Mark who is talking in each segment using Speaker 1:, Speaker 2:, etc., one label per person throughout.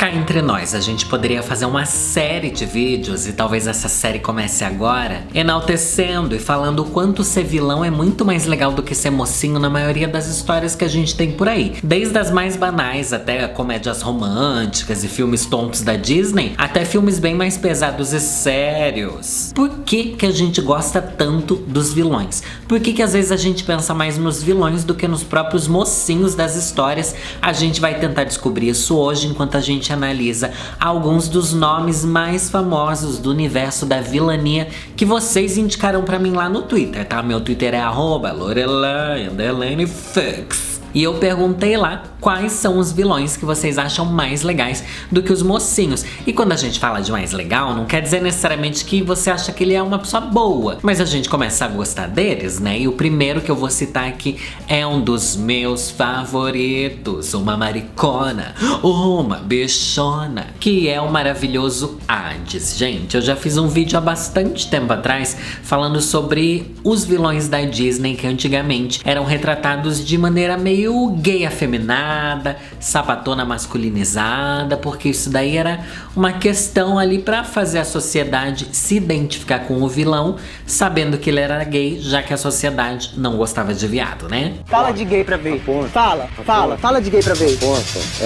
Speaker 1: Cá entre nós, a gente poderia fazer uma série de vídeos, e talvez essa série comece agora, enaltecendo e falando o quanto ser vilão é muito mais legal do que ser mocinho na maioria das histórias que a gente tem por aí. Desde as mais banais, até comédias românticas e filmes tontos da Disney, até filmes bem mais pesados e sérios. Por que que a gente gosta tanto dos vilões? Por que que às vezes a gente pensa mais nos vilões do que nos próprios mocinhos das histórias? A gente vai tentar descobrir isso hoje, enquanto a gente analisa alguns dos nomes mais famosos do universo da vilania que vocês indicaram pra mim lá no Twitter, tá? Meu Twitter é @Lorelai_Fox. E eu perguntei lá quais são os vilões que vocês acham mais legais do que os mocinhos. E quando a gente fala de mais legal, não quer dizer necessariamente que você acha que ele é uma pessoa boa, mas a gente começa a gostar deles, né? E o primeiro que eu vou citar aqui é um dos meus favoritos, uma maricona, uma bichona, que é o maravilhoso Hades. Gente, eu já fiz um vídeo há bastante tempo atrás falando sobre os vilões da Disney que antigamente eram retratados de maneira meio gay afeminada, sapatona masculinizada, porque isso daí era uma questão ali pra fazer a sociedade se identificar com o vilão, sabendo que ele era gay, já que a sociedade não gostava de viado, né?
Speaker 2: Fala de gay pra ver. Fala de gay pra ver.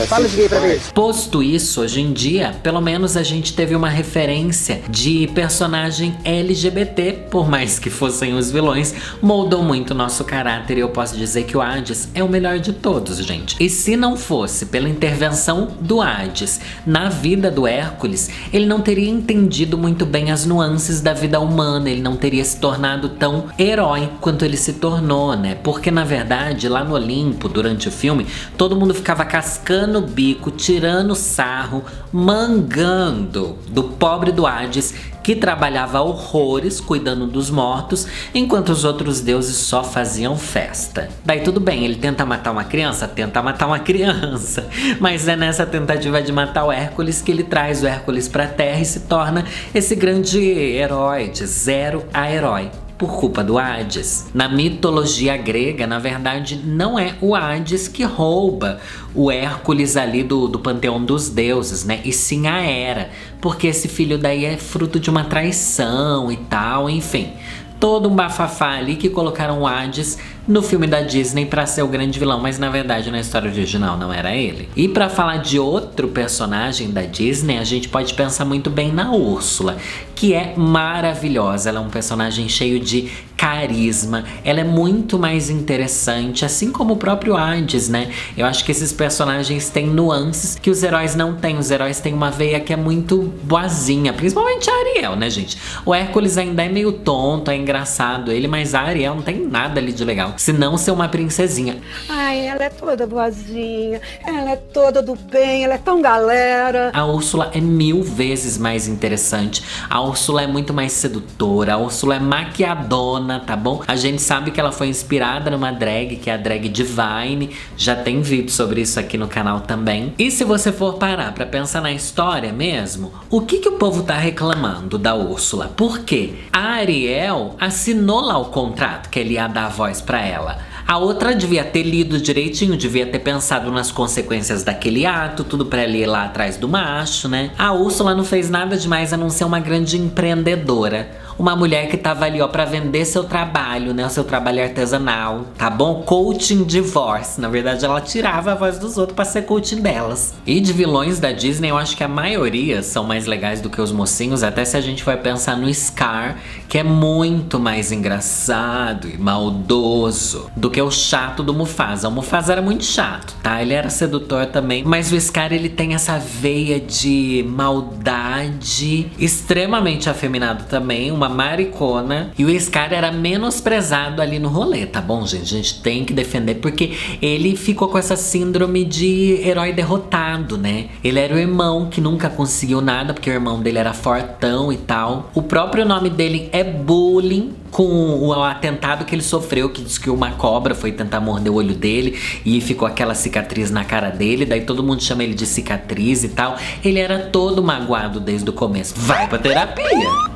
Speaker 2: Fala de gay pra ver.
Speaker 1: Posto isso, hoje em dia, pelo menos a gente teve uma referência de personagem LGBT, por mais que fossem os vilões, moldou muito o nosso caráter, e eu posso dizer que o Hades é o melhor de todos, gente. E se não fosse pela intervenção do Hades na vida do Hércules, ele não teria entendido muito bem as nuances da vida humana, ele não teria se tornado tão herói quanto ele se tornou, né? Porque na verdade, lá no Olimpo, durante o filme, todo mundo ficava cascando o bico, tirando sarro, mangando do pobre do Hades, que trabalhava horrores cuidando dos mortos, enquanto os outros deuses só faziam festa. Daí tudo bem, ele tenta matar uma criança? Tenta matar uma criança. Mas é nessa tentativa de matar o Hércules que ele traz o Hércules pra Terra e se torna esse grande herói, de zero a herói, por culpa do Hades. Na mitologia grega, na verdade, não é o Hades que rouba o Hércules ali do panteão dos deuses, né? E sim a Hera, porque esse filho daí é fruto de uma traição e tal, enfim. Todo um bafafá ali que colocaram o Hades no filme da Disney pra ser o grande vilão, mas na verdade na história original não era ele. E pra falar de outro personagem da Disney, a gente pode pensar muito bem na Úrsula, que é maravilhosa. Ela é um personagem cheio de carisma, ela é muito mais interessante, assim como o próprio Hades, né? Eu acho que esses personagens têm nuances que os heróis não têm. Os heróis têm uma veia que é muito boazinha, principalmente a Ariel, né, gente? O Hércules ainda é meio tonto, é engraçado ele, mas a Ariel não tem nada ali de legal, se não ser uma princesinha.
Speaker 3: Ai, ela é toda boazinha, ela é toda do bem, ela é tão galera.
Speaker 1: A Úrsula é 1000 vezes mais interessante. A Úrsula é muito mais sedutora, a Úrsula é maquiadona, tá bom? A gente sabe que ela foi inspirada numa drag, que é a drag Divine. Já tem vídeo sobre isso aqui no canal também. E se você for parar pra pensar na história mesmo, o que o povo tá reclamando da Úrsula? Por quê? A Ariel assinou lá o contrato que ele ia dar a voz pra ela. A outra devia ter lido direitinho, devia ter pensado nas consequências daquele ato, tudo pra ela ir lá atrás do macho, né? A Úrsula não fez nada demais a não ser uma grande empreendedora. Uma mulher que tava ali, ó, pra vender seu trabalho, né? O seu trabalho artesanal, tá bom? Coaching divorce. Na verdade, ela tirava a voz dos outros pra ser coaching delas. E de vilões da Disney, eu acho que a maioria são mais legais do que os mocinhos, até se a gente for pensar no Scar, que é muito mais engraçado e maldoso do que o chato do Mufasa. O Mufasa era muito chato, tá? Ele era sedutor também, mas o Scar, ele tem essa veia de maldade, extremamente afeminado também, uma maricona. E o Scar era menosprezado ali no rolê, tá bom, gente? A gente tem que defender, porque ele ficou com essa síndrome de herói derrotado, né? Ele era o irmão que nunca conseguiu nada, porque o irmão dele era fortão e tal. O próprio nome dele é Bullying, com o atentado que ele sofreu, que diz que uma cobra foi tentar morder o olho dele e ficou aquela cicatriz na cara dele, daí todo mundo chama ele de cicatriz e tal. Ele era todo magoado desde o começo. Vai pra terapia!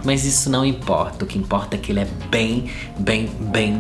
Speaker 1: Mas isso não importa. importa. O que importa é que ele é bem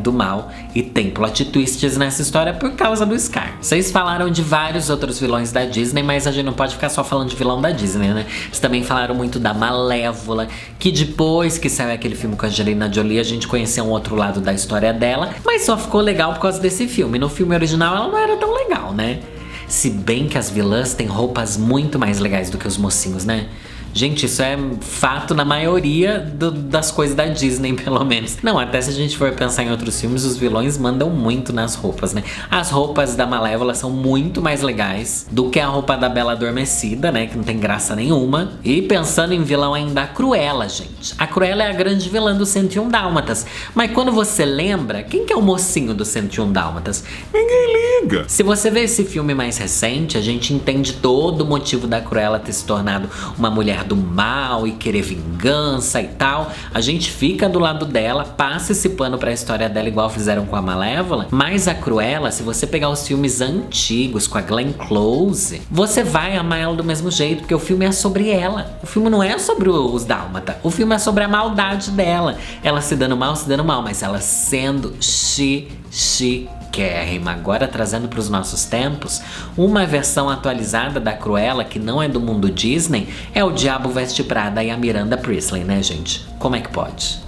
Speaker 1: do mal. E tem plot twists nessa história por causa do Scar. Vocês falaram de vários outros vilões da Disney, mas a gente não pode ficar só falando de vilão da Disney, né? Vocês também falaram muito da Malévola, que depois que saiu aquele filme com a Angelina Jolie, a gente conheceu um outro lado da história dela, mas só ficou legal por causa desse filme. No filme original ela não era tão legal, né? Se bem que as vilãs têm roupas muito mais legais do que os mocinhos, né? Gente, isso é fato na maioria das coisas da Disney, pelo menos. Não, até se a gente for pensar em outros filmes, os vilões mandam muito nas roupas, né? As roupas da Malévola são muito mais legais do que a roupa da Bela Adormecida, né? Que não tem graça nenhuma. E pensando em vilão ainda, a Cruella, gente. A Cruella é a grande vilã do 101 Dálmatas. Mas quando você lembra, quem que é o mocinho do 101 Dálmatas? Ninguém liga. Se você vê esse filme mais recente, a gente entende todo o motivo da Cruella ter se tornado uma mulher do mal e querer vingança e tal. A gente fica do lado dela, passa esse pano pra história dela igual fizeram com a Malévola. Mas a Cruella, se você pegar os filmes antigos com a Glenn Close, você vai amar ela do mesmo jeito, porque o filme é sobre ela. O filme não é sobre os Dálmata. O filme é sobre a maldade dela. Ela se dando mal, mas ela sendo chiquérrima. Agora trazendo para os nossos tempos, uma versão atualizada da Cruella, que não é do mundo Disney, é o Diabo Veste Prada e a Miranda Priestly, né, gente? Como é que pode?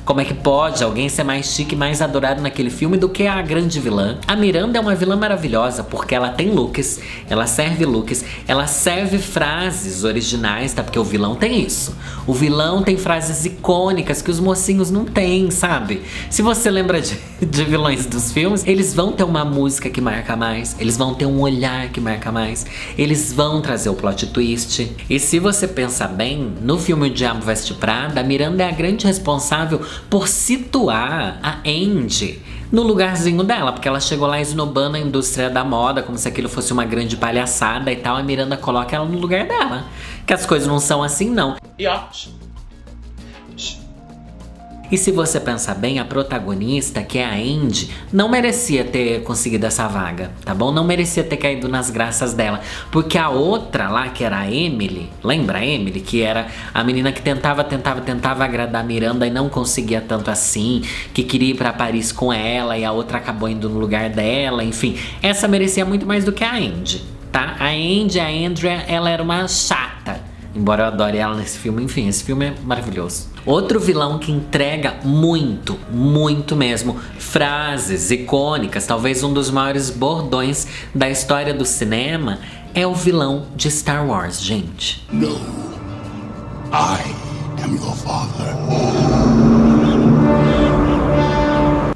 Speaker 1: Como é que pode alguém ser mais chique e mais adorado naquele filme do que a grande vilã? A Miranda é uma vilã maravilhosa porque ela tem looks, ela serve frases originais, tá? Porque o vilão tem isso. O vilão tem frases icônicas que os mocinhos não têm, sabe? Se você lembra de vilões dos filmes, eles vão ter uma música que marca mais, eles vão ter um olhar que marca mais, eles vão trazer o plot twist. E se você pensar bem, no filme O Diabo Veste Prada, a Miranda é a grande responsável por situar a Andy no lugarzinho dela, porque ela chegou lá esnobando a indústria da moda, como se aquilo fosse uma grande palhaçada e tal. A Miranda coloca ela no lugar dela, que as coisas não são assim, não. E se você pensar bem, a protagonista, que é a Andy, não merecia ter conseguido essa vaga, tá bom? Não merecia ter caído nas graças dela. Porque a outra lá, que era a Emily, lembra a Emily? Que era a menina que tentava agradar a Miranda e não conseguia tanto assim, que queria ir pra Paris com ela e a outra acabou indo no lugar dela, enfim. Essa merecia muito mais do que a Andy, tá? A Andy, a Andrea, ela era uma chata. Embora eu adore ela nesse filme, enfim, esse filme é maravilhoso. Outro vilão que entrega muito mesmo frases icônicas, talvez um dos maiores bordões da história do cinema, é o vilão de Star Wars, gente.
Speaker 4: No, I am your father.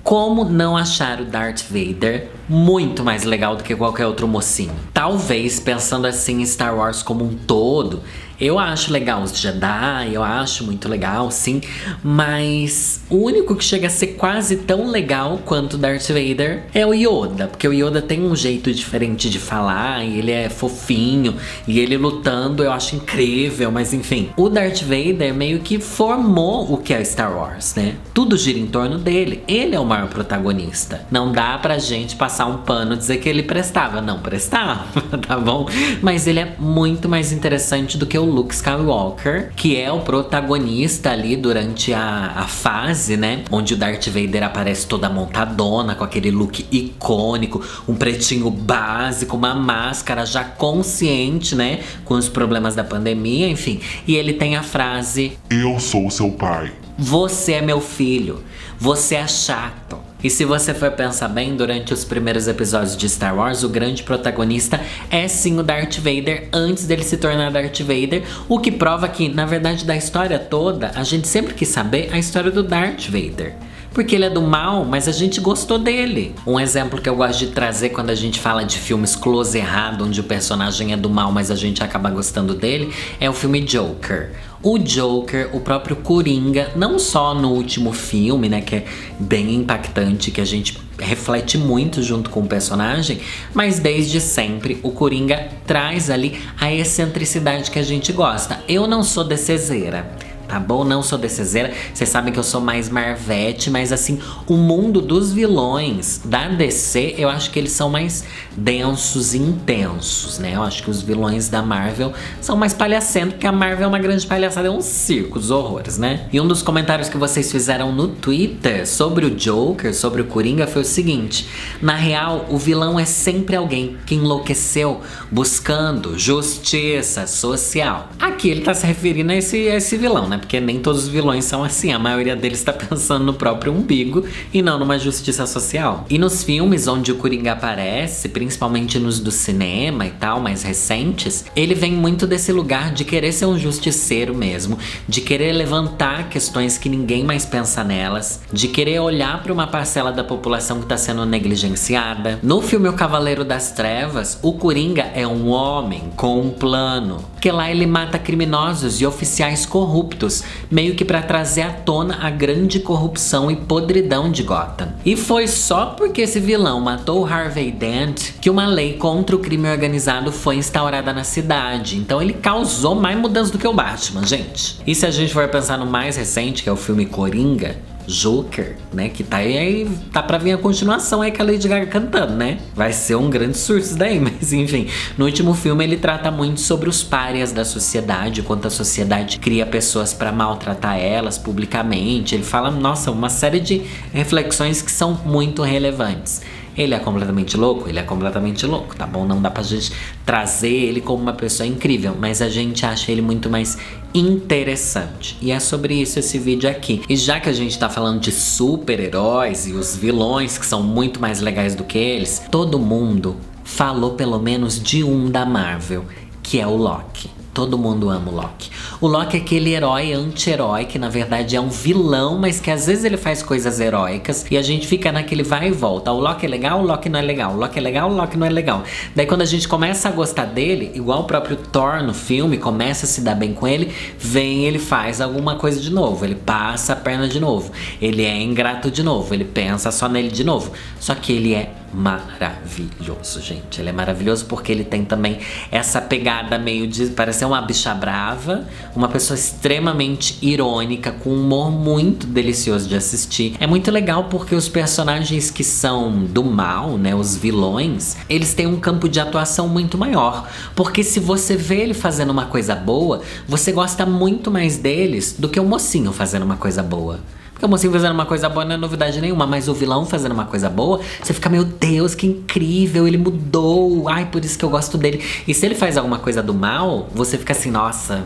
Speaker 1: Como não achar o Darth Vader muito mais legal do que qualquer outro mocinho? Talvez, pensando assim em Star Wars como um todo, eu acho legal os Jedi, eu acho muito legal, sim. Mas o único que chega a ser quase tão legal quanto o Darth Vader é o Yoda. Porque o Yoda tem um jeito diferente de falar, e ele é fofinho, e ele lutando eu acho incrível, mas enfim. O Darth Vader meio que formou o que é Star Wars, né? Tudo gira em torno dele, ele é o maior protagonista. Não dá pra gente passar um pano e dizer que ele prestava, não prestava, tá bom? Mas ele é muito mais interessante do que o Luke Skywalker, que é o protagonista ali durante a fase, né? Onde o Darth Vader aparece toda montadona, com aquele look icônico, um pretinho básico, uma máscara, já consciente, né? Com os problemas da pandemia, enfim. E ele tem a frase:
Speaker 4: Eu sou seu pai.
Speaker 1: Você é meu filho, você é chato. E se você for pensar bem, durante os primeiros episódios de Star Wars, o grande protagonista é sim o Darth Vader, antes dele se tornar Darth Vader, o que prova que, na verdade, da história toda, a gente sempre quis saber a história do Darth Vader. Porque ele é do mal, mas a gente gostou dele. Um exemplo que eu gosto de trazer quando a gente fala de filmes close errado, onde o personagem é do mal, mas a gente acaba gostando dele, é o filme Joker. O Joker, o próprio Coringa, não só no último filme, né, que é bem impactante, que a gente reflete muito junto com o personagem, mas desde sempre o Coringa traz ali a excentricidade que a gente gosta. Eu não sou DCzeira, tá bom? Não sou DCzeira, vocês sabem que eu sou mais Marvete, mas assim, o mundo dos vilões da DC, eu acho que eles são mais densos e intensos, né? Eu acho que os vilões da Marvel são mais palhacentos, porque a Marvel é uma grande palhaçada, é um circo, os horrores, né? E um dos comentários que vocês fizeram no Twitter sobre o Joker, sobre o Coringa, foi o seguinte: na real, o vilão é sempre alguém que enlouqueceu buscando justiça social. Aqui ele tá se referindo a esse vilão, né? Porque nem todos os vilões são assim, a maioria deles tá pensando no próprio umbigo e não numa justiça social. E nos filmes onde o Coringa aparece, principalmente nos do cinema e tal, mais recentes, ele vem muito desse lugar de querer ser um justiceiro mesmo, de querer levantar questões que ninguém mais pensa nelas, de querer olhar para uma parcela da população que tá sendo negligenciada. No filme O Cavaleiro das Trevas, o Coringa é um homem com um plano, porque lá ele mata criminosos e oficiais corruptos, meio que para trazer à tona a grande corrupção e podridão de Gotham. E foi só porque esse vilão matou o Harvey Dent que uma lei contra o crime organizado foi instaurada na cidade. Então ele causou mais mudança do que o Batman, gente. E se a gente for pensar no mais recente, que é o filme Coringa, Joker, né, que tá aí, tá pra vir a continuação aí com a Lady Gaga cantando, né? Vai ser um grande surto isso daí, mas enfim. No último filme ele trata muito sobre os párias da sociedade, quanto a sociedade cria pessoas pra maltratar elas publicamente. Ele fala, nossa, uma série de reflexões que são muito relevantes. Ele é completamente louco? Ele é completamente louco, tá bom? Não dá pra gente trazer ele como uma pessoa incrível, mas a gente acha ele muito mais interessante. E é sobre isso esse vídeo aqui. E já que a gente tá falando de super-heróis e os vilões que são muito mais legais do que eles, todo mundo falou pelo menos de um da Marvel, que é o Loki. Todo mundo ama o Loki. O Loki é aquele herói anti-herói que na verdade é um vilão, mas que às vezes ele faz coisas heróicas e a gente fica naquele vai e volta. O Loki é legal, o Loki não é legal. O Loki é legal, o Loki não é legal. Daí quando a gente começa a gostar dele, igual o próprio Thor no filme, começa a se dar bem com ele, vem ele faz alguma coisa de novo. Ele passa a perna de novo. Ele é ingrato de novo. Ele pensa só nele de novo. Só que ele é maravilhoso, gente. Ele é maravilhoso porque ele tem também essa pegada meio de parecer uma bicha brava, uma pessoa extremamente irônica, com um humor muito delicioso de assistir. É muito legal porque os personagens que são do mal, né, os vilões, eles têm um campo de atuação muito maior. Porque se você vê ele fazendo uma coisa boa, você gosta muito mais deles do que o mocinho fazendo uma coisa boa. Porque o mocinho fazendo uma coisa boa não é novidade nenhuma, mas o vilão fazendo uma coisa boa, você fica, meu Deus, que incrível, ele mudou, ai, por isso que eu gosto dele. E se ele faz alguma coisa do mal, você fica assim, nossa,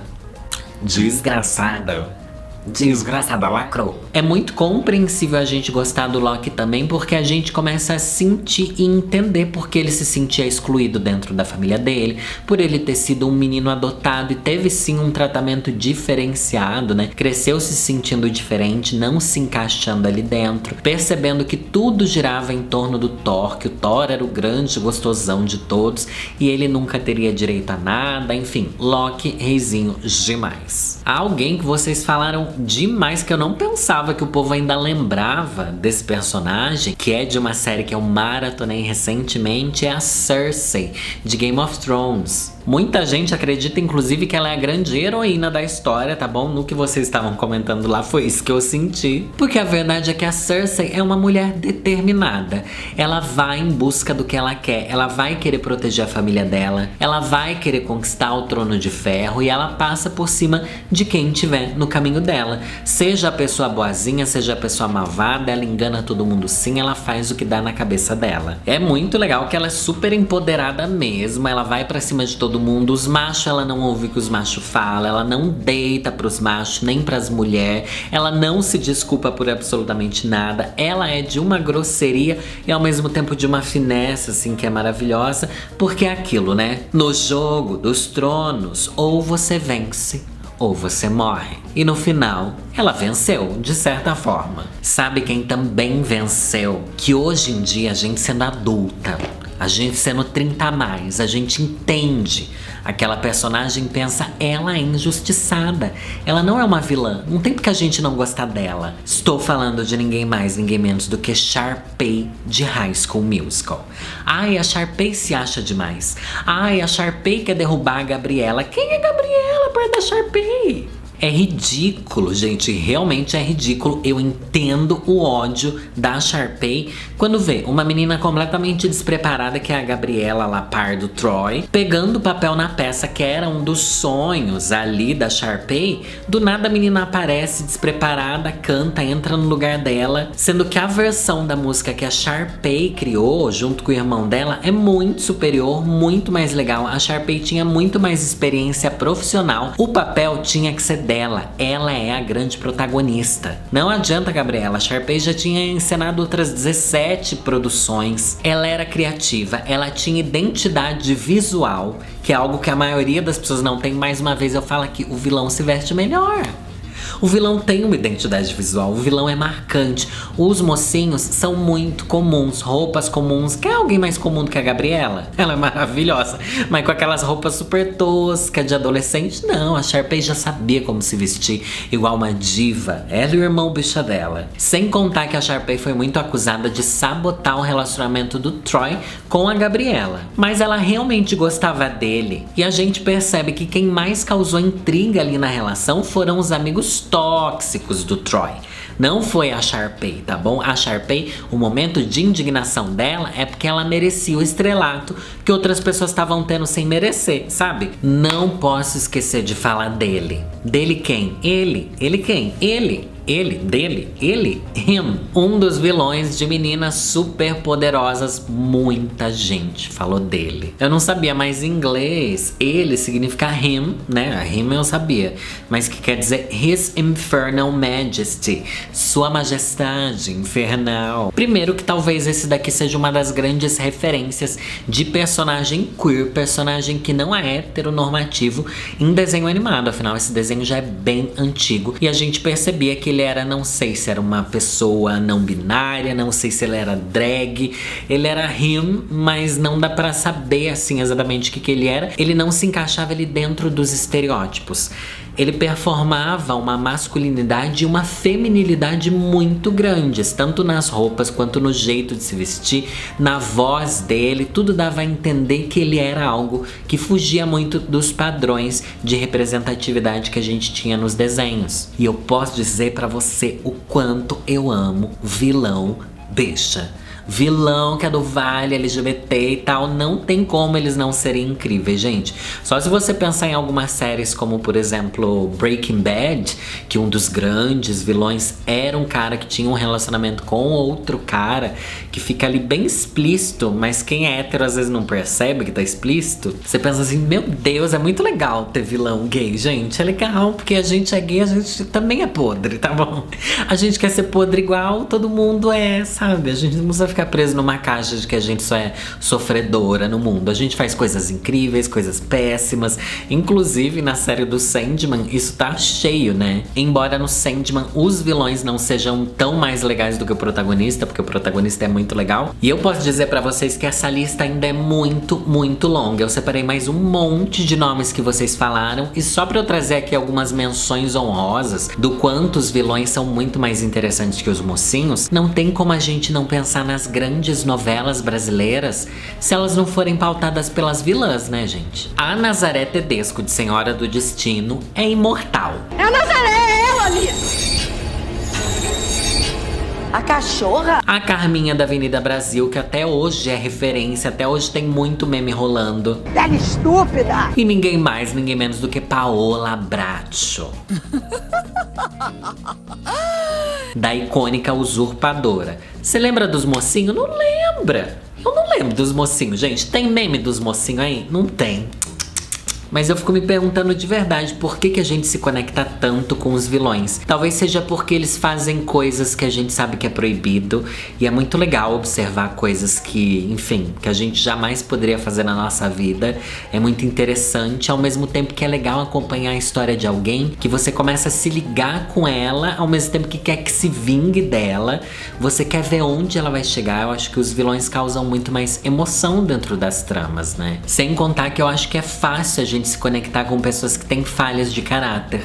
Speaker 1: desgraçado. Desgraçada, lacrou. É muito compreensível a gente gostar do Loki também, porque a gente começa a sentir e entender porque ele se sentia excluído dentro da família dele, por ele ter sido um menino adotado e teve sim um tratamento diferenciado, né? Cresceu se sentindo diferente, não se encaixando ali dentro, percebendo que tudo girava em torno do Thor, que o Thor era o grande gostosão de todos e ele nunca teria direito a nada, enfim, Loki, reizinho demais. Há alguém que vocês falaram demais que eu não pensava que o povo ainda lembrava desse personagem, que é de uma série que eu maratonei recentemente, é a Cersei, de Game of Thrones. Muita gente acredita, inclusive, que ela é a grande heroína da história, tá bom? No que vocês estavam comentando lá, foi isso que eu senti. Porque a verdade é que a Cersei é uma mulher determinada. Ela vai em busca do que ela quer. Ela vai querer proteger a família dela. Ela vai querer conquistar o trono de ferro. E ela passa por cima de quem tiver no caminho dela. Seja a pessoa boazinha, seja a pessoa malvada, ela engana todo mundo sim. Ela faz o que dá na cabeça dela. É muito legal que ela é super empoderada mesmo. Ela vai pra cima de todo mundo. Os machos, ela não ouve o que os machos falam, ela não deita pros machos, nem pras mulheres, ela não se desculpa por absolutamente nada, ela é de uma grosseria e ao mesmo tempo de uma finesse, assim, que é maravilhosa, porque é aquilo, né? No jogo dos tronos, ou você vence, ou você morre. E no final, ela venceu, de certa forma. Sabe quem também venceu? Que hoje em dia, a gente sendo adulta, a gente sendo 30 a mais, a gente entende. Aquela personagem pensa, ela é injustiçada. Ela não é uma vilã. Não tem porque a gente não gostar dela. Estou falando de ninguém mais, ninguém menos do que Sharpay de High School Musical. Ai, a Sharpay se acha demais. Ai, a Sharpay quer derrubar a Gabriela. Quem é Gabriela perto da Sharpay? É ridículo, gente, realmente é ridículo. Eu entendo o ódio da Sharpay quando vê uma menina completamente despreparada, que é a Gabriela lá, par do Troy, pegando o papel na peça que era um dos sonhos ali da Sharpay. Do nada a menina aparece despreparada, canta, entra no lugar dela, sendo que a versão da música que a Sharpay criou junto com o irmão dela é muito superior, muito mais legal. A Sharpay tinha muito mais experiência profissional. O papel tinha que ser dela, ela é a grande protagonista. Não adianta, Gabriela, a Sharpay já tinha encenado outras 17 produções. Ela era criativa, ela tinha identidade visual, que é algo que a maioria das pessoas não tem. Mais uma vez eu falo que o vilão se veste melhor. O vilão tem uma identidade visual, o vilão é marcante. Os mocinhos são muito comuns, roupas comuns. Quer alguém mais comum do que a Gabriela? Ela é maravilhosa, mas com aquelas roupas super toscas de adolescente, não. A Sharpay já sabia como se vestir, igual uma diva. Ela e o irmão bicha dela. Sem contar que a Sharpay foi muito acusada de sabotar o relacionamento do Troy com a Gabriela. Mas ela realmente gostava dele. E a gente percebe que quem mais causou intriga ali na relação foram os amigos tóxicos do Troy. Não foi a Sharpay, tá bom? A Sharpay, o momento de indignação dela é porque ela merecia o estrelato que outras pessoas estavam tendo sem merecer, sabe? Não posso esquecer de falar dele. Dele quem? Ele. Ele quem? Ele. Ele, dele, ele, him. Um dos vilões de Meninas Superpoderosas. Muita gente falou dele. Eu não sabia, mas em inglês ele significa him, né? Him eu sabia, mas que quer dizer His Infernal Majesty, Sua Majestade Infernal. Primeiro que talvez esse daqui seja uma das grandes referências de personagem queer, personagem que não é heteronormativo em desenho animado. Afinal, esse desenho já é bem antigo e a gente percebia que ele era, não sei se era uma pessoa não binária, não sei se ele era drag, ele era him, mas não dá pra saber assim exatamente o que ele era. Ele não se encaixava ali dentro dos estereótipos. Ele performava uma masculinidade e uma feminilidade muito grandes, tanto nas roupas quanto no jeito de se vestir, na voz dele. Tudo dava a entender que ele era algo que fugia muito dos padrões de representatividade que a gente tinha nos desenhos. E eu posso dizer pra você o quanto eu amo vilão bicha. Vilão que é do Vale, LGBT e tal, não tem como eles não serem incríveis, gente. Só se você pensar em algumas séries como, por exemplo, Breaking Bad, que um dos grandes vilões era um cara que tinha um relacionamento com outro cara, que fica ali bem explícito, mas quem é hétero às vezes não percebe que tá explícito. Você pensa assim, meu Deus, é muito legal ter vilão gay, gente. É legal, porque a gente é gay, a gente também é podre, tá bom? A gente quer ser podre igual todo mundo é, sabe? A gente não precisa ficar preso numa caixa de que a gente só é sofredora no mundo. A gente faz coisas incríveis, coisas péssimas. Inclusive na série do Sandman isso tá cheio, né? Embora no Sandman os vilões não sejam tão mais legais do que o protagonista, porque o protagonista é muito legal. E eu posso dizer pra vocês que essa lista ainda é muito, muito longa. Eu separei mais um monte de nomes que vocês falaram, e só pra eu trazer aqui algumas menções honrosas do quanto os vilões são muito mais interessantes que os mocinhos, não tem como a gente não pensar nas grandes novelas brasileiras se elas não forem pautadas pelas vilãs, né, gente? A Nazaré Tedesco de Senhora do Destino é imortal.
Speaker 3: É a Nazaré, é ela ali! A cachorra?
Speaker 1: A Carminha da Avenida Brasil, que até hoje é referência, até hoje tem muito meme rolando.
Speaker 3: Velha estúpida!
Speaker 1: E ninguém mais, ninguém menos do que Paola Bracho. Da icônica Usurpadora. Você lembra dos mocinhos? Não lembra. Eu não lembro dos mocinhos, gente. Tem meme dos mocinhos aí? Não tem. Mas eu fico me perguntando de verdade por que a gente se conecta tanto com os vilões. Talvez seja porque eles fazem coisas que a gente sabe que é proibido. E é muito legal observar coisas que, enfim, que a gente jamais poderia fazer na nossa vida. É muito interessante, ao mesmo tempo que é legal acompanhar a história de alguém que você começa a se ligar com ela, ao mesmo tempo que quer que se vingue dela. Você quer ver onde ela vai chegar. Eu acho que os vilões causam muito mais emoção dentro das tramas, né? Sem contar que eu acho que é fácil a gente gente se conectar com pessoas que têm falhas de caráter.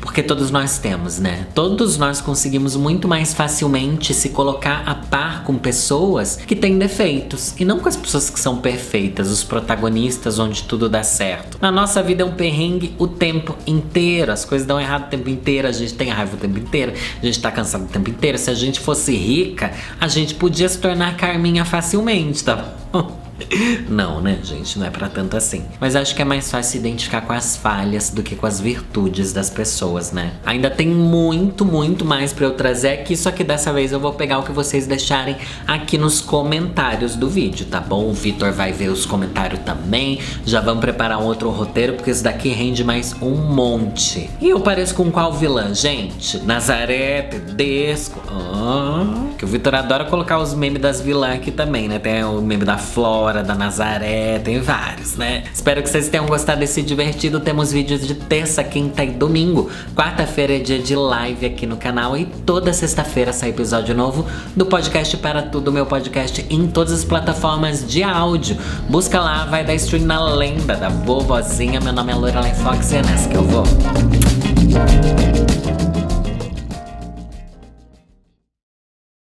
Speaker 1: Porque todos nós temos, né? Todos nós conseguimos muito mais facilmente se colocar a par com pessoas que têm defeitos. E não com as pessoas que são perfeitas, os protagonistas onde tudo dá certo. Na nossa vida é um perrengue o tempo inteiro. As coisas dão errado o tempo inteiro, a gente tem raiva o tempo inteiro, a gente tá cansado o tempo inteiro. Se a gente fosse rica, a gente podia se tornar Carminha facilmente, tá bom? Não, né, gente? Não é pra tanto assim. Mas acho que é mais fácil se identificar com as falhas do que com as virtudes das pessoas, né? Ainda tem muito, muito mais pra eu trazer aqui, só que dessa vez eu vou pegar o que vocês deixarem aqui nos comentários do vídeo, tá bom? O Vitor vai ver os comentários também. Já vamos preparar um outro roteiro, porque esse daqui rende mais um monte. E eu pareço com qual vilã, gente? Nazaré, Tedesco. Que o Vitor adora colocar os memes das vilãs aqui também, né? Tem o meme da Flora, da Nazaré, tem vários, né? Espero que vocês tenham gostado desse divertido. Temos vídeos de terça, quinta e domingo. Quarta-feira é dia de live aqui no canal e toda sexta-feira sai episódio novo do podcast Para Tudo, meu podcast em todas as plataformas de áudio. Busca lá, vai dar stream na lenda da vovozinha. Meu nome é Lorelai Fox e é nessa que eu vou.